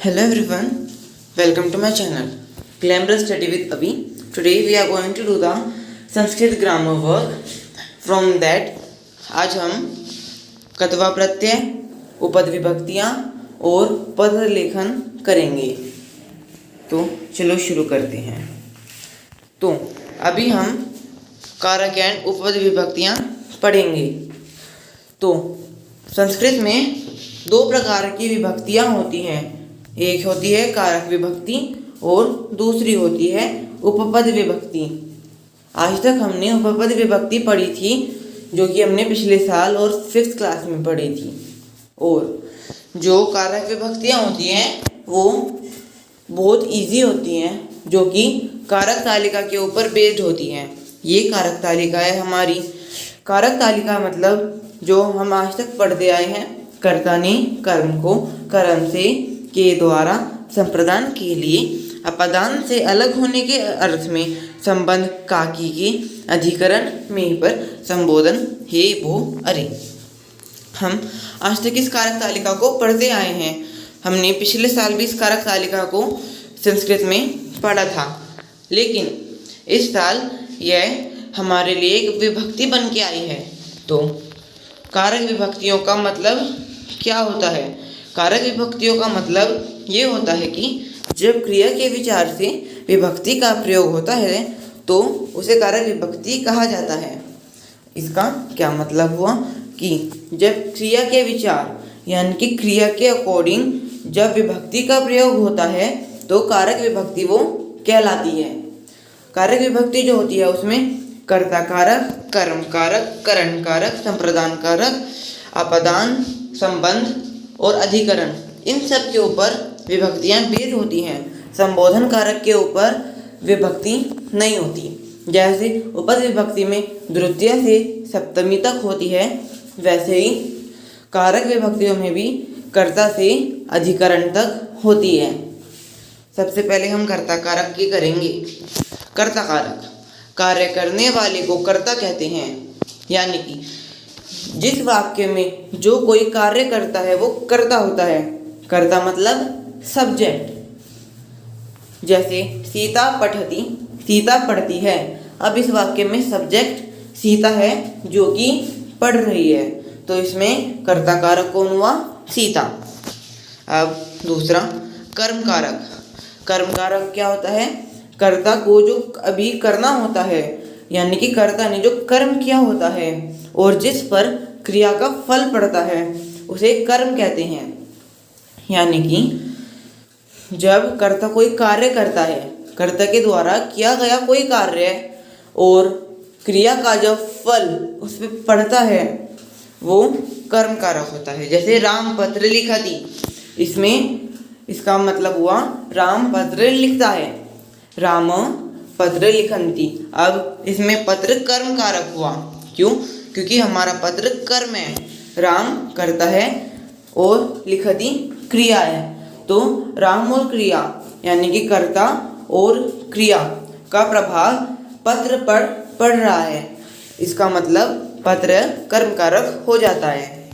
Hello everyone, welcome to my channel Glamorous Study with Abhi. Today we are going to do the Sanskrit grammar work. From that आज हम कतवा प्रत्यय, उपद विभक्तियाँ और पद लेखन करेंगे। तो चलो शुरू करते हैं। तो अभी हम कारक एंड उपपद विभक्तियाँ पढ़ेंगे। तो संस्कृत में दो प्रकार की विभक्तियाँ होती हैं। एक होती है कारक विभक्ति और दूसरी होती है उपपद विभक्ति। आज तक हमने उपपद विभक्ति पढ़ी थी, जो कि हमने पिछले साल और 5th क्लास में पढ़ी थी। और जो कारक विभक्तियाँ होती हैं वो बहुत इजी होती हैं, जो कि कारक तालिका के ऊपर बेस्ड होती हैं। ये कारक तालिका है हमारी। कारक तालिका मतलब जो हम आज तक पढ़ते आए हैं, कर्ता ने कर्म को कर्म से के द्वारा संप्रदान के लिए अपदान से अलग होने के अर्थ में संबंध काकी के अधिकरण में पर संबोधन हे वो अरे। हम आज तक इस कारक तालिका को पढ़ते आए हैं। हमने पिछले साल भी इस कारक तालिका को संस्कृत में पढ़ा था, लेकिन इस साल यह हमारे लिए एक विभक्ति बन के आई है। तो कारक विभक्तियों का मतलब क्या होता है? कारक विभक्तियों का मतलब ये होता है कि जब क्रिया के विचार से विभक्ति का प्रयोग होता है तो उसे कारक विभक्ति कहा जाता है। इसका क्या मतलब हुआ कि जब क्रिया के विचार यानी कि क्रिया के अकॉर्डिंग जब विभक्ति का प्रयोग होता है तो कारक विभक्ति वो कहलाती है। कारक विभक्ति जो होती है उसमें कर्ता कारक, कर्म कारक, करण कारक, संप्रदान कारक, अपदान, संबंध और अधिकरण, इन सब के ऊपर विभक्तियाँ बेस्ड होती हैं। संबोधन कारक के ऊपर विभक्ति नहीं होती। जैसे उपद विभक्ति में द्वितीय से सप्तमी तक होती है, वैसे ही कारक विभक्तियों में भी कर्ता से अधिकरण तक होती है। सबसे पहले हम कर्ता कारक की करेंगे। कर्ता कारक, कार्य करने वाले को कर्ता कहते हैं। यानी कि जिस वाक्य में जो कोई कार्य करता है वो कर्ता होता है। कर्ता मतलब सब्जेक्ट। जैसे सीता पठती, सीता पढ़ती है। अब इस वाक्य में सब्जेक्ट सीता है जो कि पढ़ रही है, तो इसमें कर्ता कारक कौन हुआ? सीता। अब दूसरा कर्म कारक। कर्म कारक क्या होता है? कर्ता को जो अभी करना होता है, यानी कि कर्ता ने जो कर्म किया होता है और जिस पर क्रिया का फल पड़ता है उसे कर्म कहते हैं। यानी कि जब कर्ता कोई कार्य करता है, कर्ता के द्वारा किया गया कोई कार्य और क्रिया का जो फल उस पर पड़ता है वो कर्म कारक होता है। जैसे राम पत्र लिखा थी, इसमें इसका मतलब हुआ राम पत्र लिखता है। राम पत्र लिखन्ति। अब इसमें पत्र कर्म कारक हुआ। क्यों? क्योंकि हमारा पत्र कर्म है, राम करता है और लिखति क्रिया है। तो राम और क्रिया यानी कि कर्ता और क्रिया का प्रभाव पत्र पर पड़ रहा है। इसका मतलब पत्र कर्म कारक हो जाता है।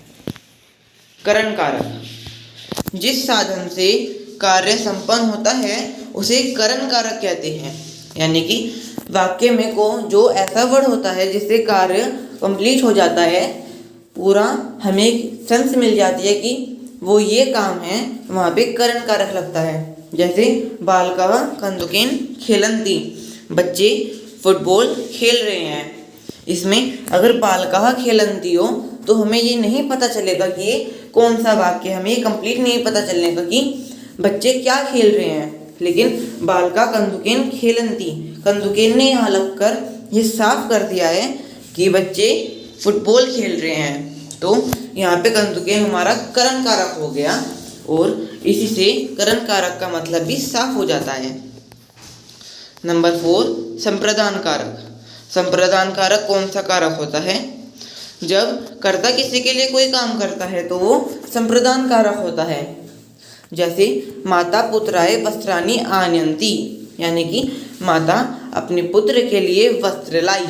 करण कारक, जिस साधन से कार्य संपन्न होता है उसे करण कारक कहते हैं। यानी कि वाक्य में को जो ऐसा वर्ड होता है जिससे कार्य कंप्लीट हो जाता है, पूरा हमें एक सेंस मिल जाती है कि वो ये काम है, वहाँ पे करण कारक लगता है। जैसे बालकः कन्दुकेन खेलन्ति, बच्चे फुटबॉल खेल रहे हैं। इसमें अगर बालकः खेलन्ति हो तो हमें ये नहीं पता चलेगा कि ये कौन सा वाक्य, हमें ये कंप्लीट नहीं पता चलेगा कि बच्चे क्या खेल रहे हैं। लेकिन बालका कन्दुकेन खेलन्ति, कन्दुकेन ने यहाँ लगकर ये साफ कर दिया है कि बच्चे फुटबॉल खेल रहे हैं। तो यहाँ पे कन्दुकेन हमारा करण कारक हो गया और इसी से करण कारक का मतलब भी साफ हो जाता है। नंबर 4 संप्रदान कारक। संप्रदान कारक कौन सा कारक होता है? जब कर्ता किसी के लिए कोई काम करता है तो वो संप्रदान कारक होता है। जैसे माता पुत्राय वस्त्राणि आनयन्ति, यानी कि माता अपने पुत्र के लिए वस्त्र लाई।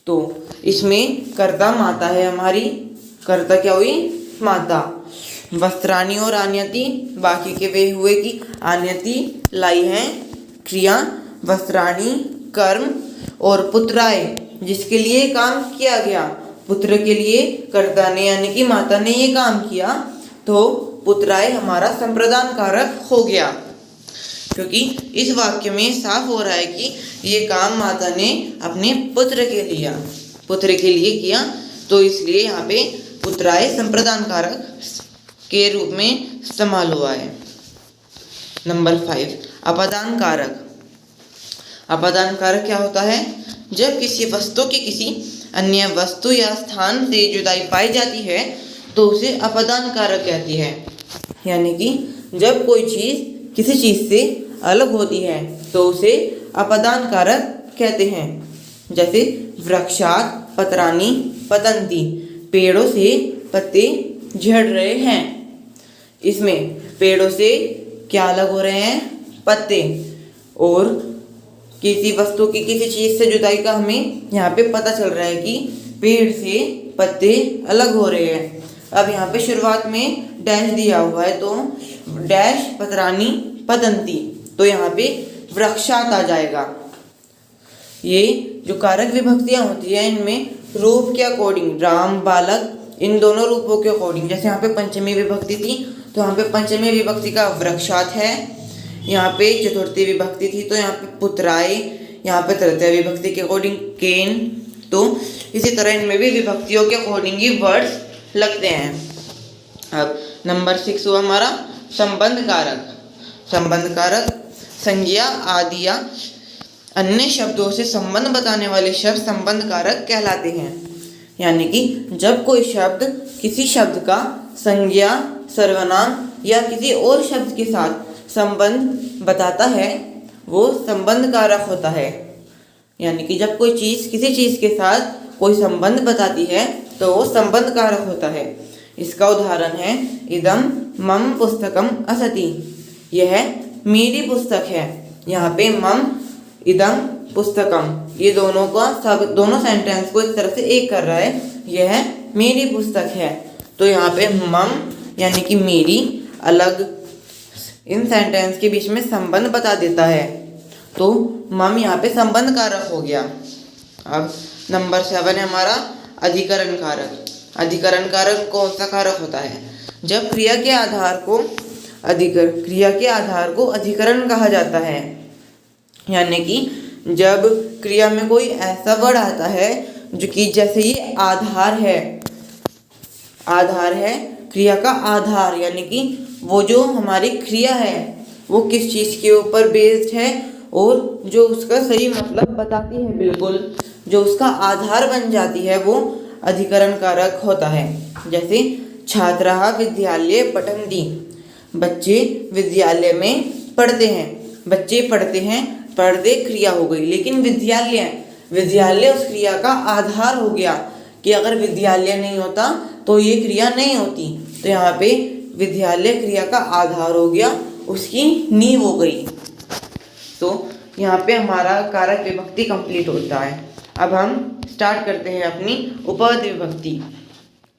तो इसमें कर्ता माता है हमारी। कर्ता क्या हुई? माता। वस्त्राणि और आनयति, बाकी के वे हुए कि आनयति लाई है क्रिया, वस्त्राणि कर्म और पुत्राय जिसके लिए काम किया गया, पुत्र के लिए कर्ता ने यानी कि माता ने ये काम किया, तो पुत्राय हमारा संप्रदान कारक हो गया, क्योंकि इस वाक्य में साफ हो रहा है कि ये काम माता ने अपने पुत्र के लिए किया, तो इसलिए यहाँ पे पुत्राय संप्रदान कारक के रूप में इस्तेमाल हुआ है। नंबर 5 अपादान कारक। अपादान कारक क्या होता है? जब किसी वस्तु की किसी अन्य वस्तु या स्थान से जुदाई पाई जाती है तो उसे अपादान कारक कहती है। यानी कि जब कोई चीज़ किसी चीज़ से अलग होती है तो उसे अपादान कारक कहते हैं। जैसे वृक्षात् पत्राणि पतन्ति, पेड़ों से पत्ते झड़ रहे हैं। इसमें पेड़ों से क्या अलग हो रहे हैं? पत्ते। और किसी वस्तु की किसी चीज़ से जुदाई का हमें यहाँ पे पता चल रहा है कि पेड़ से पत्ते अलग हो रहे हैं। अब यहाँ पे शुरुआत में डैश दिया हुआ है तो डैश पत्राणि पतन्ति, तो यहाँ पे वृक्षात् आ जाएगा। ये जो कारक विभक्तियाँ होती हैं इनमें रूप के अकॉर्डिंग, राम बालक इन दोनों रूपों के अकॉर्डिंग, जैसे यहाँ पे पंचमी विभक्ति थी तो यहाँ पे पंचमी विभक्ति का वृक्षात् है, यहाँ पे चतुर्थी विभक्ति थी तो यहाँ पे पुत्राय, यहाँ पे तृतीय विभक्ति के अकॉर्डिंग केन, तो इसी तरह इनमें भी विभक्तियों के अकॉर्डिंग ही वर्ड्स लगते हैं। अब नंबर 6 हुआ हमारा संबंध कारक। संबंध कारक संज्ञा आदि या अन्य शब्दों से संबंध बताने वाले शब्द संबंध कारक कहलाते हैं। यानी कि जब कोई शब्द किसी शब्द का संज्ञा, सर्वनाम या किसी और शब्द के साथ संबंध बताता है वो संबंध कारक होता है। यानी कि जब कोई चीज़ किसी चीज़ के साथ कोई संबंध बताती है तो वो संबंध कारक होता है। इसका उदाहरण है इदं मम पुस्तकम असति, यह मेरी पुस्तक है। यहाँ पे मम इदं पुस्तकम, ये दोनों सेंटेंस को इस तरह से एक कर रहा है, यह मेरी पुस्तक है। तो यहाँ पे मम यानी कि मेरी अलग इन सेंटेंस के बीच में संबंध बता देता है, तो मम यहाँ पे संबंध कारक हो गया। अब नंबर 7 है हमारा अधिकरण कारक। अधिकरण कारक कौन सा कारक होता है? जब क्रिया के आधार को अधिकरण कहा जाता है। यानी कि जब क्रिया में कोई ऐसा वर्ड आता है जो कि जैसे ये आधार है क्रिया का आधार, यानी कि वो जो हमारी क्रिया है वो किस चीज़ के ऊपर बेस्ड है और जो उसका सही मतलब बताती है, बिल्कुल जो उसका आधार बन जाती है वो अधिकरण कारक होता है। जैसे छात्राः विद्यालये पठन्ति, बच्चे विद्यालय में पढ़ते हैं। बच्चे पढ़ते हैं, पढ़ते क्रिया हो गई, लेकिन विद्यालय उस क्रिया का आधार हो गया कि अगर विद्यालय नहीं होता तो ये क्रिया नहीं होती। तो यहाँ पे विद्यालय क्रिया का आधार हो गया, उसकी नींव हो गई। तो यहाँ पे हमारा कारक विभक्ति कंप्लीट होता है। अब हम स्टार्ट करते हैं अपनी उपपद विभक्ति।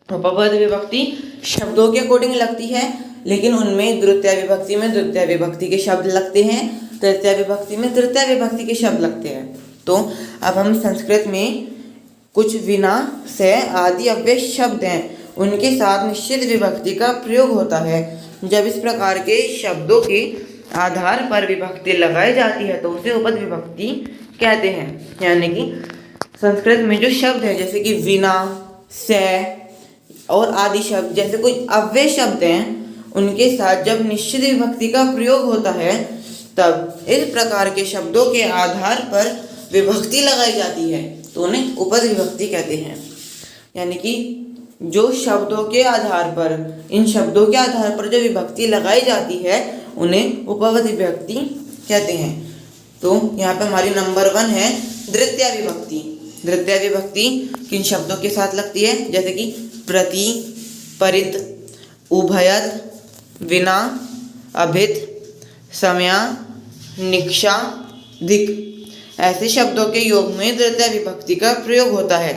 उपपद विभक्ति शब्दों के अकॉर्डिंग लगती है, लेकिन उनमें द्वितीय विभक्ति में द्वितीय विभक्ति के शब्द लगते हैं, तृतीय विभक्ति में तृतीय विभक्ति के शब्द लगते हैं। तो अब हम संस्कृत में कुछ विना से आदि अव्यय शब्द हैं, उनके साथ निश्चित विभक्ति का प्रयोग होता है। जब इस प्रकार के शब्दों के आधार पर विभक्ति लगाई जाती है तो उसे उपपद विभक्ति कहते हैं। यानी कि संस्कृत में जो शब्द है जैसे कि विना, से और आदि शब्द जैसे कोई अव्यय शब्द हैं, उनके साथ जब निश्चित विभक्ति का प्रयोग होता है तब इस प्रकार के शब्दों के आधार पर विभक्ति लगाई जाती है तो उन्हें उपपद विभक्ति कहते हैं। यानी कि जो शब्दों के आधार पर, इन शब्दों के आधार पर जो विभक्ति लगाई जाती है उन्हें उपपद विभक्ति कहते हैं। तो यहाँ पे हमारी नंबर 1 है द्वितीय विभक्ति। द्वितीय विभक्ति किन शब्दों के साथ लगती है? जैसे कि प्रति, परित, उभयत, विना, अभित, समया, निक्षा, दिक्, ऐसे शब्दों के योग में द्वितीय विभक्ति का प्रयोग होता है।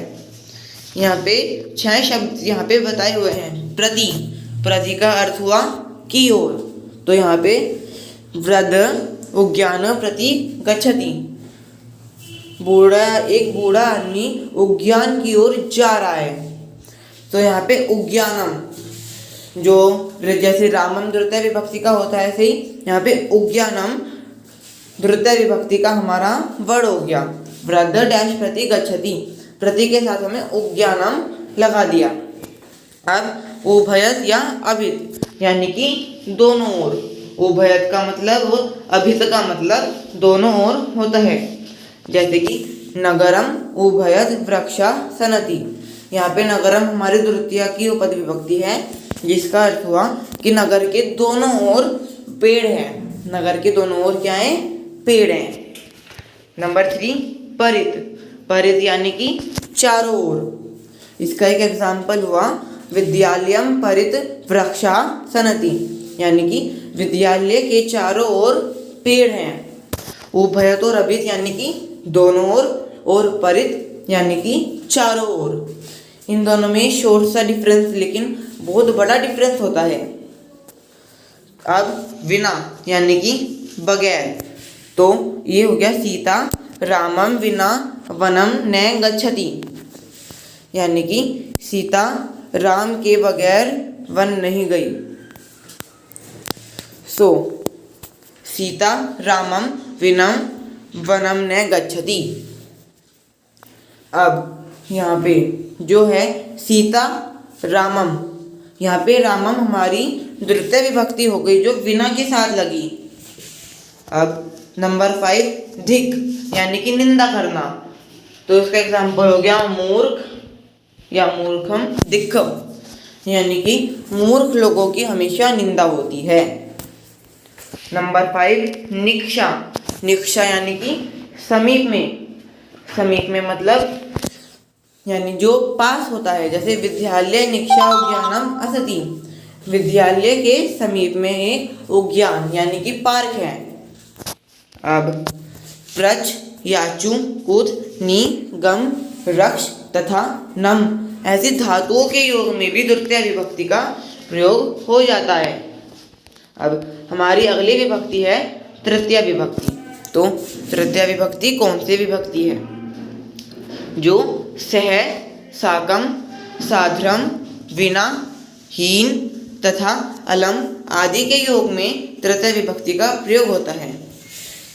यहाँ पे 6 शब्द यहाँ पे बताए हुए हैं। प्रति, प्रति का अर्थ हुआ की ओर, तो यहाँ पे वृद्ध उद्यान प्रति गच्छति, एक बूढ़ा आदमी उद्यान की ओर जा रहा है। तो यहाँ पे उद्यानम, जो जैसे रामम द्वितीय विभक्ति का होता है, ऐसे ही यहाँ पे उद्यानम द्वितीय विभक्ति का हमारा वर्ड हो गया। वृद्ध डैश प्रति गच्छति, प्रति के साथ हमें उद्यानम लगा दिया। अब उभयत या अभित यानी कि दोनों ओर, उभयत का मतलब और अभित का मतलब दोनों ओर होता है। जैसे कि नगरम उभयत वृक्षा सनति, यहाँ पे नगरम हमारी द्वितीया की उपद विभक्ति है, जिसका अर्थ हुआ कि नगर के दोनों ओर पेड़ हैं। नगर के दोनों ओर क्या है? पेड़ हैं। नंबर 3 परित, परित यानी कि चारों ओर। इसका एक एग्जाम्पल हुआ विद्यालयम परित वृक्षा सनति, यानी कि विद्यालय के चारों ओर पेड़ हैं। उभयत और अभित यानी कि दोनों ओर, और परित यानी कि चारों ओर। इन दोनों में शॉर्ट सा डिफरेंस, लेकिन बहुत बड़ा डिफरेंस होता है। अब विना यानी कि बगैर, तो ये हो गया सीता रामम विना वनम न गच्छति, यानी कि सीता राम के बगैर वन नहीं गई। सो सीता रामम विनम वनम न गच्छति। अब यहाँ पे जो है सीता रामम, यहाँ पे रामम हमारी द्वितीय विभक्ति हो गई जो विना के साथ लगी। अब नंबर 5 धिक यानी कि निंदा करना, तो इसका एग्जाम्पल हो गया मूर्ख या मूर्खम दिक्खम, यानी कि मूर्ख लोगों की हमेशा निंदा होती है। नंबर 5 निक्षा, निक्षा यानी कि समीप में, समीप में मतलब यानी जो पास होता है। जैसे विद्यालय निक्षा उद्यानम असति, विद्यालय के समीप में एक उद्यान यानी कि पार्क है। अब प्रच याचु कुत नी गम रक्ष तथा नम ऐसी धातुओं के योग में भी द्वितीय विभक्ति का प्रयोग हो जाता है। अब हमारी अगली विभक्ति है तृतीय विभक्ति। तो तृतीय विभक्ति कौन सी विभक्ति है? जो सह साकम साध्रम विना हीन तथा अलम आदि के योग में तृतीय विभक्ति का प्रयोग होता है।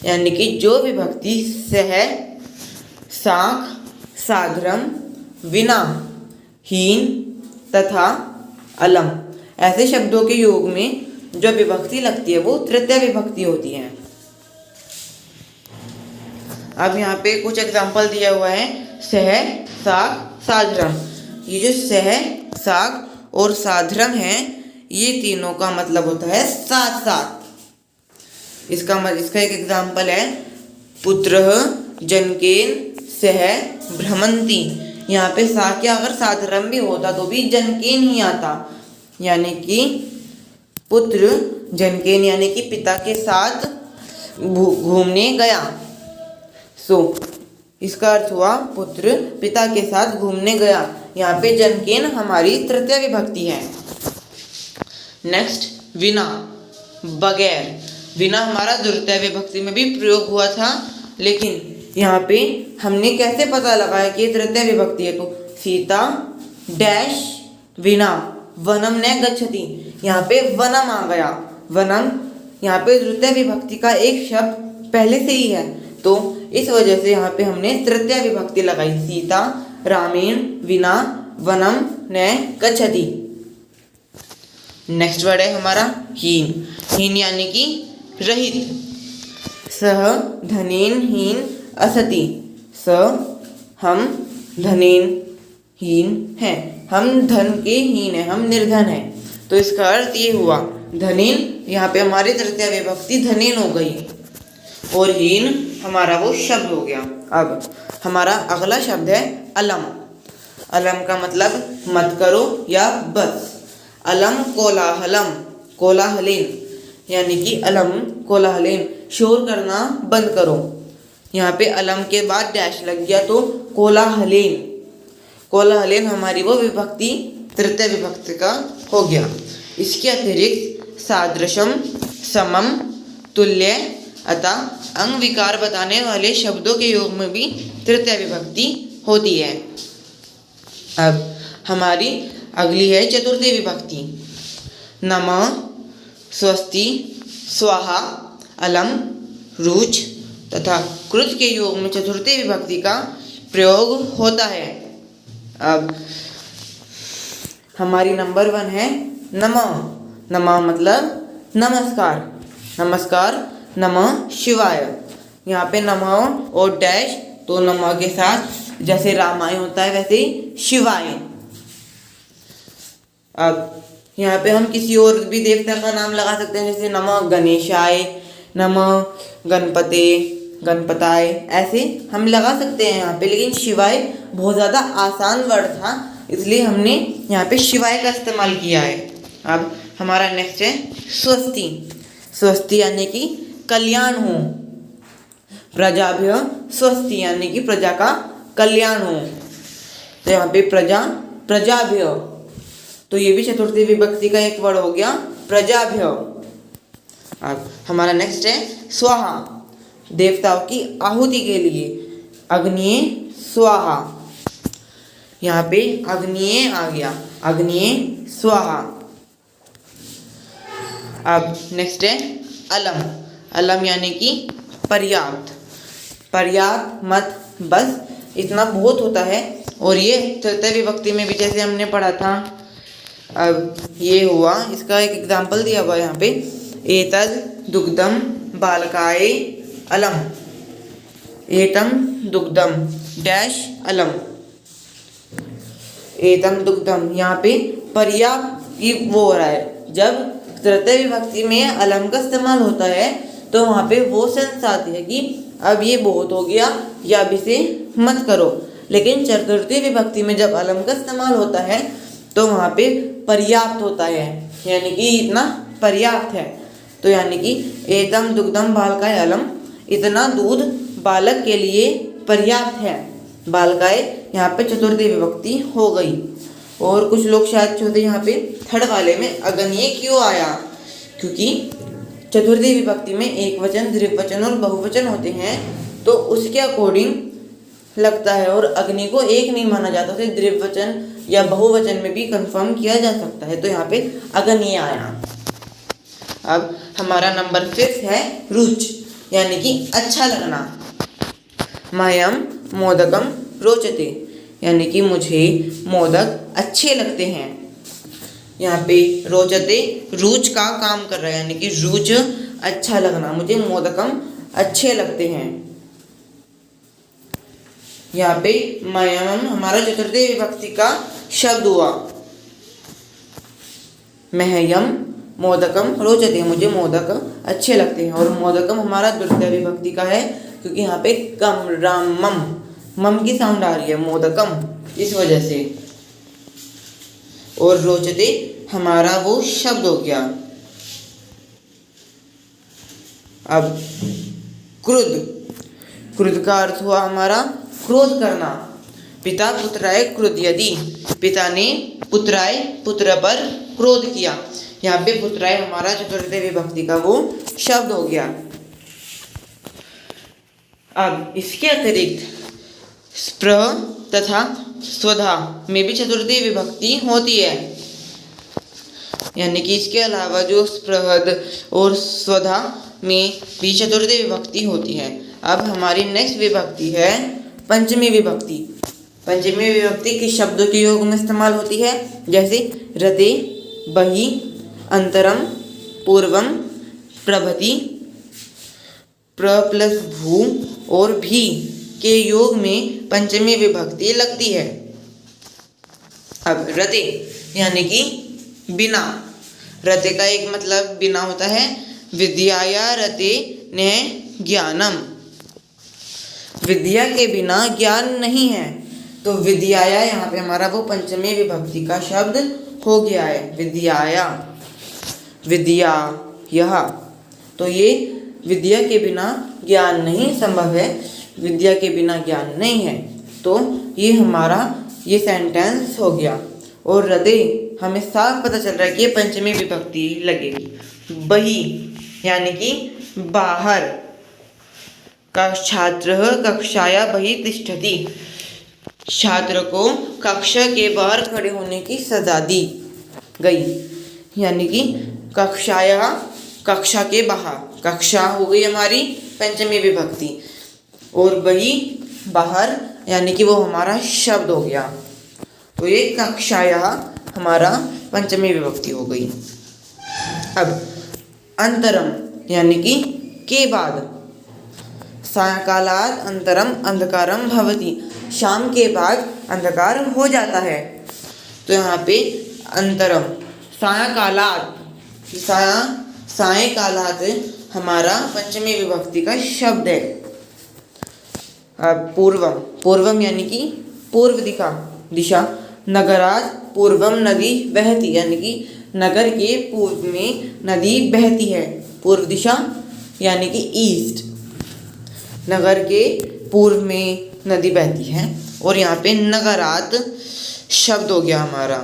यानी कि जो विभक्ति सह साक साध्रम विना हीन तथा अलम ऐसे शब्दों के योग में जो विभक्ति लगती है वो तृतीय विभक्ति होती है। अब यहाँ पे कुछ एग्जाम्पल दिया हुआ है। सह साक साध्रम, ये जो सह साक और साध्रम है ये तीनों का मतलब होता है साथ साथ। इसका एक एग्जाम्पल है पुत्रः जनकेन सह भ्रमंती। यहाँ पे सा क्या अगर साध्रम भी होता तो भी जनकेन ही आता, यानी कि पुत्र जनकेन यानी कि पिता के साथ घूमने गया। सो इसका अर्थ हुआ पुत्र पिता के साथ घूमने गया। यहाँ पे जनकेन हमारी तृतीय विभक्ति है। नेक्स्ट विना बगैर, विना हमारा द्वितीय विभक्ति में भी प्रयोग हुआ था, लेकिन यहाँ पे हमने कैसे पता लगाया कि तृतीय विभक्ति है? तो सीता डैश विना वनम न गच्छति, यहाँ पे वनम आ गया। वनम यहाँ पे तृतीय विभक्ति का एक शब्द पहले से ही है, तो इस वजह से यहाँ पे हमने तृतीय विभक्ति लगाई। सीता रामेण विना वनम न गच्छति। नेक्स्ट वर्ड है हमारा हीन। हीन यानी कि रहित। सह धनेन हीन असति, स हम धनेन हीन हैं, हम धन के हीन हैं, हम निर्धन हैं। तो इसका अर्थ ये हुआ धनेन, यहाँ पे हमारी तृतीय विभक्ति धनेन हो गई और हीन हमारा वो शब्द हो गया। अब हमारा अगला शब्द है अलम। अलम का मतलब मत करो या बस। अलम कोलाहलम, कोलाहलेन यानी कि अलम कोलाहलेन शोर करना बंद करो। यहाँ पे अलम के बाद डैश लग गया तो कोलाहलेन। कोलाहलेन हमारी वो विभक्ति तृतीय विभक्ति का हो गया। इसके अतिरिक्त सादृशम, समम, तुल्य अतः अंग विकार बताने वाले शब्दों के योग में भी तृतीय विभक्ति होती है। अब हमारी अगली है चतुर्थी विभक्ति। नमः, स्वस्ति, स्वाहा, अलम, रुच तथा कृत के योग में चतुर्थी विभक्ति का प्रयोग होता है। अब हमारी नंबर 1 है नमः। नमः मतलब नमस्कार। नमस्कार, नमः शिवाय। यहाँ पे नमः और डैश, तो नमः के साथ जैसे रामाय होता है वैसे ही शिवाय। अब यहाँ पे हम किसी और भी देवता का नाम लगा सकते हैं, जैसे नमः गणेशाय, नमः गणपते, गणपताय, ऐसे हम लगा सकते हैं यहाँ पे। लेकिन शिवाय बहुत ज़्यादा आसान वर्ड था, इसलिए हमने यहाँ पे शिवाय का इस्तेमाल किया है। अब हमारा नेक्स्ट है स्वस्ति। स्वस्ति यानी कि कल्याण हो। प्रजाभ्य स्वस्ति यानी कि प्रजा का कल्याण हो। तो यहाँ पे प्रजा, प्रजाभ्य, तो ये भी चतुर्थी विभक्ति का एक वर्ड हो गया, प्रजाभ्य। अब हमारा नेक्स्ट है स्वाहा। देवताओं की आहुति के लिए अग्निये स्वाहा। यहाँ पे अग्निये आ गया, अग्निये स्वाहा। अब नेक्स्ट है अलम। अलम यानी कि पर्याप्त। पर्याप्त मत, बस इतना बहुत होता है। और ये तृतीय विभक्ति में भी जैसे हमने पढ़ा था। अब ये हुआ, इसका एक एग्जाम्पल दिया हुआ यहाँ पे, एतद दुग्धम बालकाय अलम। एतम दुग्धम डैश अलम। एतम दुग्धम, यहाँ पे पर्याप्त की वो हो रहा है। जब तृतीय विभक्ति में अलम का इस्तेमाल होता है तो वहाँ पे वो सेंस आती है कि अब ये बहुत हो गया या अब इसे मत करो। लेकिन चतुर्थी विभक्ति में जब अलम का इस्तेमाल होता है तो वहाँ पे पर्याप्त होता है, यानी कि इतना पर्याप्त है। तो यानी कि एतम दुग्धम बालकाय अलम, इतना दूध बालक के लिए पर्याप्त है। बालकाय यहाँ पे चतुर्थी विभक्ति हो गई। और कुछ लोग शायद चाहते यहाँ पे थर्ड वाले में अगन्य क्यों आया, क्योंकि चतुर्थी विभक्ति में एक वचन, द्विवचन और बहुवचन होते हैं, तो उसके अकॉर्डिंग लगता है। और अग्नि को एक नहीं माना जाता, उसे द्विवचन या बहुवचन में भी कंफर्म किया जा सकता है, तो यहाँ पे अगन्य आया। अब हमारा नंबर 5 है रुच, यानी कि अच्छा लगना। मह्यम मोदकम रोचते, यानी कि मुझे मोदक अच्छे लगते हैं। यहाँ पे रोचते रुच का काम कर रहा है, यानी कि रुच अच्छा लगना, मुझे मोदकम अच्छे लगते हैं। यहाँ पे मह्यम हमारा चतुर्थी विभक्ति का शब्द हुआ। मह्यम मोदकम रोचते, मुझे मोदक अच्छे लगते हैं। और मोदकम हमारा द्वितीय विभक्ति का है, क्योंकि यहाँ पे कम राम मम की साउंड आ रही है, मोदकम, इस वजह से। और रोचते हमारा वो शब्द हो गया। अब क्रुद्ध, क्रुद्ध का अर्थ हुआ हमारा क्रोध करना। पिता पुत्राय क्रुध्यति, पिता ने पुत्राय पुत्र पर क्रोध किया। यहाँ पे पुत्राय हमारा चतुर्थी विभक्ति का वो शब्द हो गया। अब इसके अतिरिक्त स्प्रह तथा स्वधा में भी चतुर्थी विभक्ति होती है, यानी कि इसके अलावा जो स्पृहद और स्वधा में भी चतुर्थी विभक्ति होती है। अब हमारी नेक्स्ट विभक्ति है पंचमी विभक्ति। पंचमी विभक्ति किस शब्दों के योग में इस्तेमाल होती है, जैसे रते, बहि, अंतरम, पूर्वम, प्रभति, प्र प्लस भू और भी के योग में पंचमी विभक्ति लगती है। अब रते यानी कि बिना। रते का एक मतलब बिना होता है, विद्याया रते ने ज्ञानम, विद्या के बिना ज्ञान नहीं है। तो विद्याया यहाँ पे हमारा वो पंचमी विभक्ति का शब्द हो गया है, विद्याया, विद्या यह। तो ये विद्या के बिना ज्ञान नहीं संभव है, विद्या के बिना ज्ञान नहीं है। तो ये हमारा ये सेंटेंस हो गया। और हृदय हमें साफ पता चल रहा है कि ये पंचमी विभक्ति लगेगी। बही यानी कि बाहर, का छात्र कक्षाया बहि तिष्ठति, छात्र को कक्षा के बाहर खड़े होने की सजा दी गई। यानी कि कक्षाया, कक्षा के बाहर, कक्षा हो गई हमारी पंचमी विभक्ति, और बही बाहर यानी कि वो हमारा शब्द हो गया। तो ये कक्षाया हमारा पंचमी विभक्ति हो गई। अब अंतरम यानी कि के बाद, सायंकालात् अंतरम अंधकारम भवति, शाम के बाद अंधकार हो जाता है। तो यहाँ पे अंतरम, सायंकालात्, सायंकालात् हमारा पंचमी विभक्ति का शब्द है। अब पूर्वम, पूर्वम यानी कि पूर्व दिशा, नगरात् पूर्वम नदी बहती, यानी कि नगर के पूर्व में नदी बहती है। पूर्व दिशा यानी कि ईस्ट, नगर के पूर्व में नदी बहती है। और यहाँ पे नगरात् शब्द हो गया हमारा,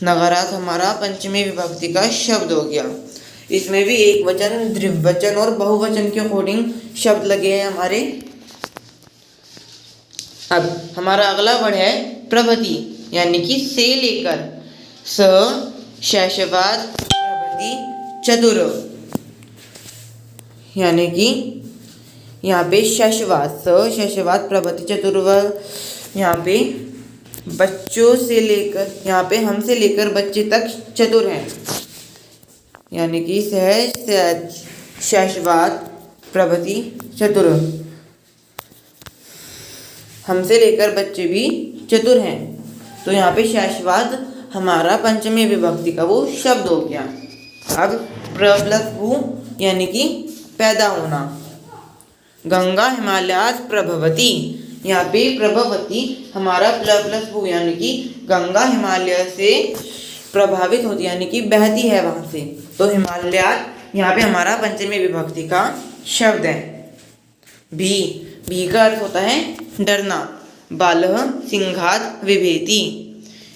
नगरात् हमारा पंचमी विभक्ति का शब्द हो गया। इसमें भी एक वचन, द्विवचन और बहुवचन के अकॉर्डिंग शब्द लगे हैं हमारे। अब हमारा अगला वर्ड है प्रभृति, यानी कि से लेकर, स शैशवाद प्रभृति चतुर, यानी कि यहाँ पे शैशवाद, स शैशवाद प्रभृति चतुर्वर्ग, यहाँ पे बच्चों से लेकर, यहाँ पे हम से लेकर बच्चे तक चतुर हैं। यानी कि सहज, सहज, शैशवाद प्रभृति चतुर, हमसे लेकर बच्चे भी चतुर हैं। तो यहाँ पे शैशवाद हमारा पंचमी विभक्ति का वो शब्द हो गया। अब प्रप्लवभू यानी कि पैदा होना, गंगा हिमालयात् प्रभवती, यहाँ पे प्रभवती हमारा प्लवभू यानी कि गंगा हिमालय से प्रभावित होती, यानी कि बहती है वहाँ से। तो हिमालयात् यहाँ पे हमारा पंचमी विभक्ति का शब्द है। भी का अर्थ होता है डरना, बालः सिंहात् विभेति,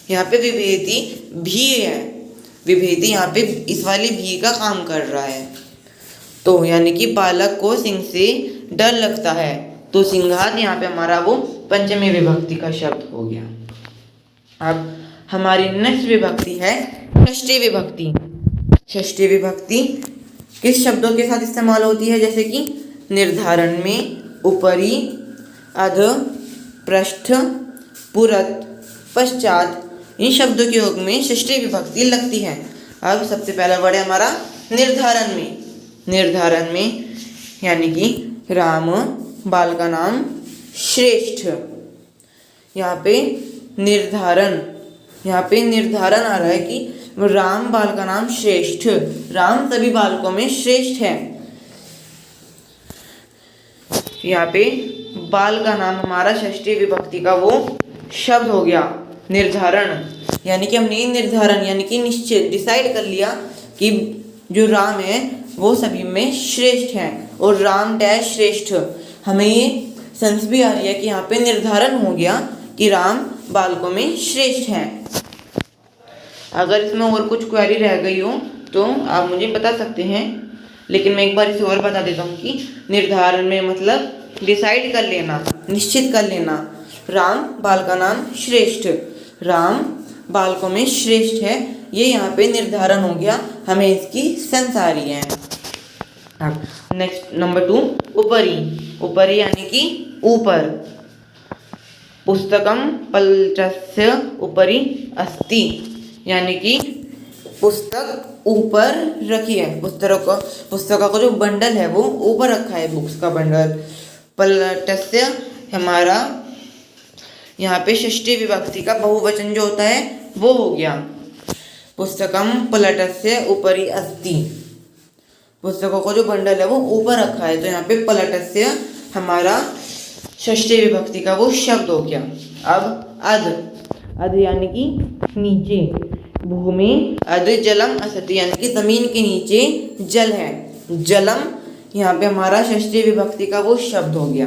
यहाँ पे विभेति भी है, विभेति यहाँ पे इस वाली भी का काम कर रहा है। तो यानी कि बालक को सिंह से डर लगता है, तो सिंहात यहाँ पे हमारा वो पंचमी विभक्ति का शब्द हो गया। अब हमारी नेक्स्ट विभक्ति है षष्ठी विभक्ति। षष्ठी विभक्ति किस शब्दों के साथ इस्तेमाल होती है? जैसे कि निर्धारण में ऊपरी, अध, पृष्ठ, पुरत, पश्चात, इन शब्दों के योग में षष्ठी विभक्ति लगती है। अब सबसे पहला वर्ड है हमारा निर्धारण में। निर्धारण में यानी कि राम बाल का नाम श्रेष्ठ, यहाँ पे निर्धारण, यहाँ पे निर्धारण आ रहा है कि राम बाल का नाम श्रेष्ठ, राम सभी बालकों में श्रेष्ठ है। यहाँ पे बाल का नाम हमारा षष्ठी विभक्ति का वो शब्द हो गया निर्धारण, यानी कि हमने निर्धारण यानी कि निश्चित डिसाइड कर लिया कि जो राम है वो सभी में श्रेष्ठ है, और राम डैश श्रेष्ठ, हमें ये सेंस भी आ रही है कि यहाँ पे निर्धारण हो गया कि राम बालकों में श्रेष्ठ है। अगर इसमें और कुछ क्वेरी रह गई हो तो आप मुझे बता सकते हैं, लेकिन मैं एक बार इसे और बता देता हूँ कि निर्धारण में मतलब डिसाइड कर लेना, निश्चित कर लेना, राम बाल का नाम श्रेष्ठ, राम बालकों में श्रेष्ठ है, ये यहाँ पे निर्धारण हो गया, हमें इसकी सेंस आ रही है। अब नेक्स्ट नंबर 2 ऊपरी। ऊपरी यानी कि ऊपर, पुस्तकम पलटस्य उपरि अस्ति, यानी कि पुस्तक ऊपर रखी है, पुस्तकों का जो बंडल है वो ऊपर रखा है, बुक्स का बंडल। पलटस्य हमारा यहाँ पे षष्ठी विभक्ति का बहुवचन जो होता है वो हो गया, पुस्तकम पलटस्य उपरि अस्ति, पुस्तकों का जो बंडल है वो ऊपर रखा है। तो यहाँ पे पलटस्य हमारा षष्ठी विभक्ति का वो शब्द हो गया। अब अध, अध यानी कि नीचे, भूमि अध जलम असति, यानी कि जमीन के नीचे जल है, जलम यहाँ पे हमारा षष्ठी विभक्ति का वो शब्द हो गया।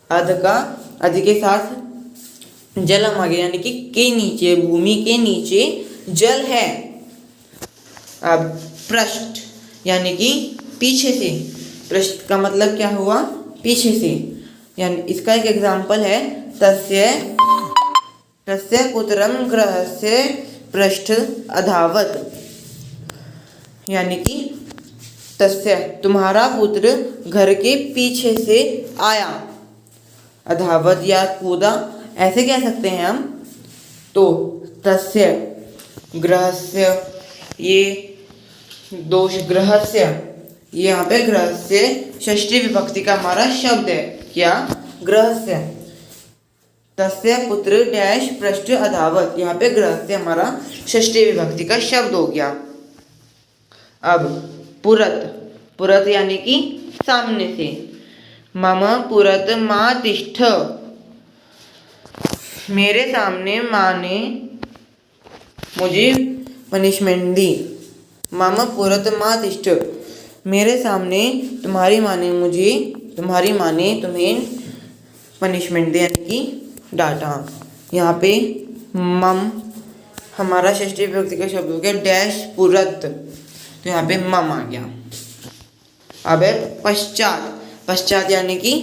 अध का, अध के साथ जलम आ गया, यानी कि के नीचे, भूमि के नीचे जल है। अब पृष्ठ यानी कि पीछे से, पृष्ठ का मतलब क्या हुआ, पीछे से। यानी इसका एक एग्जाम्पल है तस्य तस्य पुत्रम गृहस्य पृष्ठ अधावत, यानी कि तस्य तुम्हारा पुत्र घर के पीछे से आया, अधावत या कूदा ऐसे कह सकते हैं हम। तो तस्य गृहस्य, ये दोष गृहस्य, ये यहाँ पे गृहस्य षष्ठी विभक्ति का हमारा शब्द है। क्या, गृहस्य। तस्य पुत्र डैश पृष्ठ अधावत, यहाँ पे गृहस्य हमारा षष्ठी विभक्ति का शब्द हो गया। अब पुरत, पुरत यानी कि सामने से। मम पुरत माँ तिष्ठ, मेरे सामने माँ ने मुझे पनिशमेंट दी। मम पुरत माँ तिष्ठ, मेरे सामने तुम्हारी माँ ने मुझे, तुम्हारी माँ ने तुम्हें पनिशमेंट दी, यानी कि डांटा। यहाँ पे मम हमारा षष्ठी विभक्ति का शब्द हो गया डैश पुरत, तो यहाँ पे मम आ गया। अब है पश्चात, पश्चात यानी कि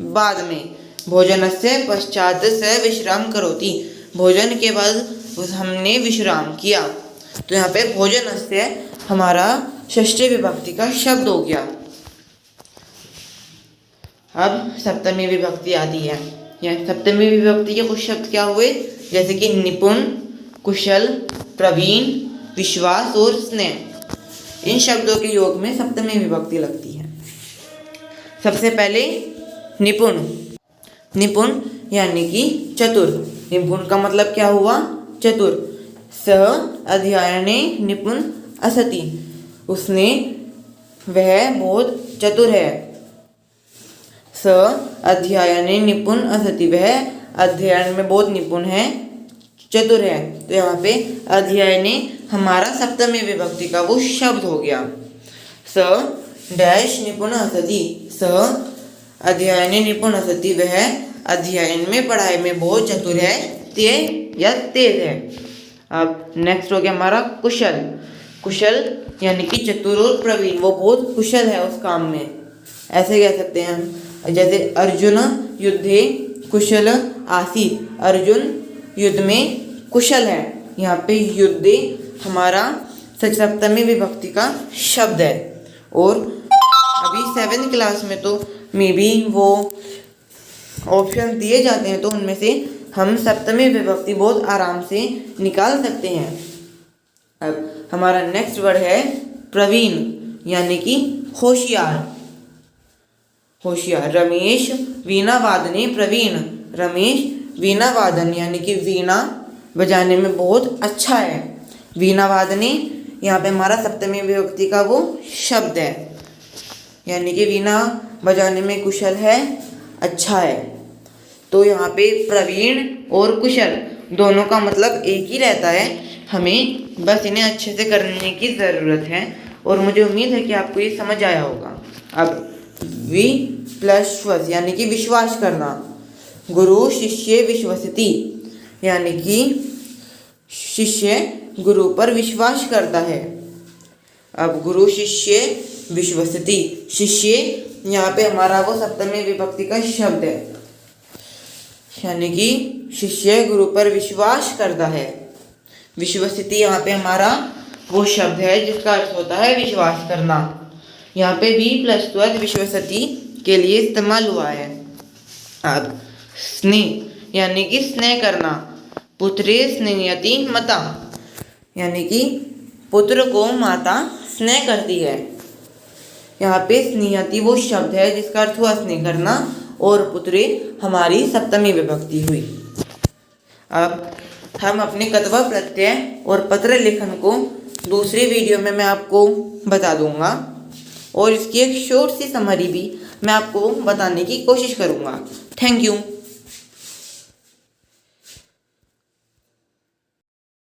बाद में। भोजनस्य पश्चात स विश्राम करोति, भोजन के बाद हमने विश्राम किया, तो यहाँ पे भोजनस्य हमारा षष्ठी विभक्ति का शब्द हो गया। अब सप्तमी विभक्ति आती है। यह सप्तमी विभक्ति के कुछ शब्द क्या हुए, जैसे कि निपुण, कुशल, प्रवीण, विश्वास और स्नेह। इन शब्दों के योग में सप्तमी विभक्ति लगती है। सबसे पहले निपुण, निपुण यानी कि चतुर। निपुण का मतलब क्या हुआ, चतुर। सह अध्ययने निपुण असति, उसने, वह बहुत चतुर है। स अध्ययने निपुण असति, वह अध्ययन में बहुत निपुण है, चतुर है। तो यहाँ पे अध्ययने हमारा सप्तमी विभक्ति का वो शब्द हो गया। स डैश निपुण असति, स अध्ययने निपुण असति, वह अध्ययन में, पढ़ाई में बहुत चतुर है, तेज है। अब नेक्स्ट हो गया हमारा कुशल। कुशल यानी कि चतुर और प्रवीण, वो बहुत कुशल है उस काम में, ऐसे कह सकते हैं हम। जैसे अर्जुन युद्धे कुशल आसीत, अर्जुन युद्ध में कुशल है। यहाँ पे युद्धे हमारा सप्तमी विभक्ति का शब्द है। और अभी 7th क्लास में तो मे बी वो ऑप्शन दिए जाते हैं, तो उनमें से हम सप्तमी विभक्ति बहुत आराम से निकाल सकते हैं। अब हमारा नेक्स्ट वर्ड है प्रवीण, यानी कि होशियार। होशियार, रमेश वीणा वादने प्रवीण, रमेश वीणा वादन यानी कि वीणा बजाने में बहुत अच्छा है। वीणा वादने यहाँ पे हमारा सप्तमी विभक्ति का वो शब्द है, यानी कि वीणा बजाने में कुशल है, अच्छा है। तो यहाँ पे प्रवीण और कुशल दोनों का मतलब एक ही रहता है, हमें बस इन्हें अच्छे से करने की ज़रूरत है। और मुझे उम्मीद है कि आपको ये समझ आया होगा। अब वि प्लस श्वस यानी कि विश्वास करना। गुरु शिष्य विश्वसति, यानी कि शिष्य गुरु पर विश्वास करता है। अब गुरु शिष्य विश्वसति, शिष्य यहाँ पे हमारा वो सप्तमी विभक्ति का शब्द है, यानी कि शिष्य गुरु पर विश्वास करता है। विश्वसति यहाँ पे हमारा वो शब्द है जिसका अर्थ होता है विश्वास करना। यहाँ पे भी प्लस त्वद विश्वसति के लिए इस्तेमाल हुआ है। अब स्नेह यानी कि स्नेह करना। पुत्रे स्नेहयति माता, यानी कि पुत्र को माता स्नेह करती है। यहाँ पे स्नेहयति वो शब्द है जिसका अर्थ हुआ स्नेह करना, और पुत्रे हमारी सप्तमी विभक्ति हुई। अब हम अपने कत्वा प्रत्यय और पत्र लेखन को दूसरी वीडियो में मैं आपको बता दूंगा, और इसकी एक शॉर्ट सी समरी भी मैं आपको बताने की कोशिश करूंगा। Thank you.